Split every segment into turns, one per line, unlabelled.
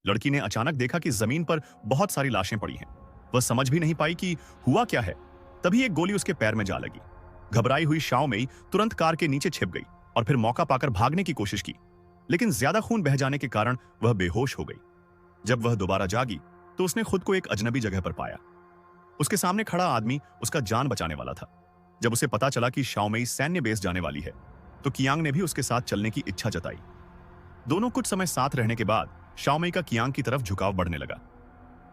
लड़की ने अचानक देखा कि जमीन पर बहुत सारी लाशें पड़ी हैं। वह समझ भी नहीं पाई कि हुआ क्या है। तभी एक गोली उसके पैर में जा लगी। घबराई हुई शाओ मेई तुरंत कार के नीचे छिप गई और फिर मौका पाकर भागने की कोशिश की, लेकिन ज्यादा खून बह जाने के कारण वह बेहोश हो गई। जब वह दोबारा जागी तो उसने खुद को एक अजनबी जगह पर पाया। उसके सामने खड़ा आदमी उसका जान बचाने वाला था। जब उसे पता चला कि शाओ मेई सैन्य बेस जाने वाली है तो कियांग ने भी उसके साथ चलने की इच्छा जताई। दोनों कुछ समय साथ रहने के बाद शाओ मेई का कियांग की तरफ झुकाव बढ़ने लगा।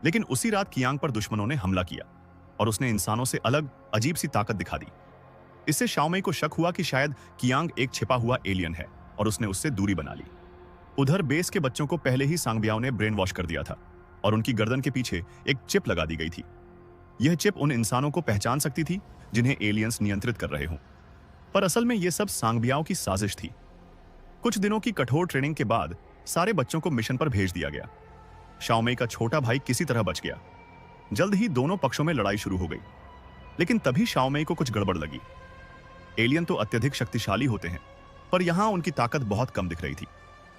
लेकिन उसी रात कियांग पर दुश्मनों ने हमला किया और उसने इंसानों से अलग अजीब सी ताकत दिखा दी। इससे शाओ मेई को शक हुआ कि शायद कियांग एक छिपा हुआ एलियन है और उसने उससे दूरी बना ली। उधर बेस के बच्चों को पहले ही सांगबियाओ ने ब्रेन वॉश कर दिया था और उनकी गर्दन के पीछे एक चिप लगा दी गई थी। यह चिप उन इंसानों को पहचान सकती थी जिन्हें एलियंस नियंत्रित कर रहे हों। पर असल में यह सब सांगबियाओ की साजिश थी। कुछ दिनों की कठोर ट्रेनिंग के बाद सारे बच्चों को मिशन पर भेज दिया गया। शाओ मेई का छोटा भाई किसी तरह बच गया। जल्द ही दोनों पक्षों में लड़ाई शुरू हो गई, लेकिन तभी शाओ मेई को कुछ गड़बड़ लगी। एलियन तो अत्यधिक शक्तिशाली होते हैं, पर यहां उनकी ताकत बहुत कम दिख रही थी।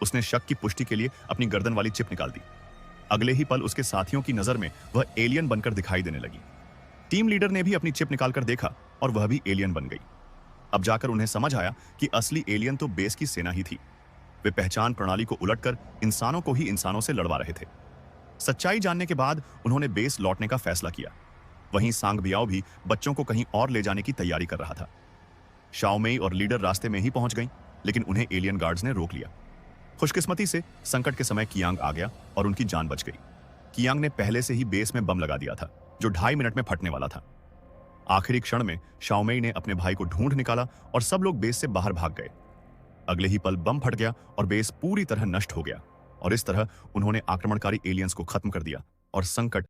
उसने शक की पुष्टि के लिए अपनी गर्दन वाली चिप निकाल दी। अगले ही पल उसके साथियों की नजर में वह एलियन बनकर दिखाई देने लगी। टीम लीडर ने भी अपनी चिप निकालकर देखा और वह भी एलियन बन गई। अब जाकर उन्हें समझ आया कि असली एलियन तो बेस की सेना ही थी। वे पहचान प्रणाली को उलटकर इंसानों को ही इंसानों से लड़वा रहे थे। सच्चाई जानने के बाद उन्होंने बेस लौटने का फैसला किया। वहीं सांगबियाओ भी बच्चों को कहीं और ले जाने की तैयारी कर रहा था। शाओ मेई और लीडर रास्ते में ही पहुंच गईं, लेकिन उन्हें एलियन गार्ड्स ने रोक लिया। खुशकिस्मती से संकट के समय कियांग आ गया और उनकी जान बच गई। कियांग ने पहले से ही बेस में बम लगा दिया था, जो 2.5 मिनट में फटने वाला था। आखिरी क्षण में शाओ मेई ने अपने भाई को ढूंढ निकाला और सब लोग बेस से बाहर भाग गए। अगले ही पल बम फट गया और बेस पूरी तरह नष्ट हो गया और इस तरह उन्होंने आक्रमणकारी एलियंस को खत्म कर दिया और संकट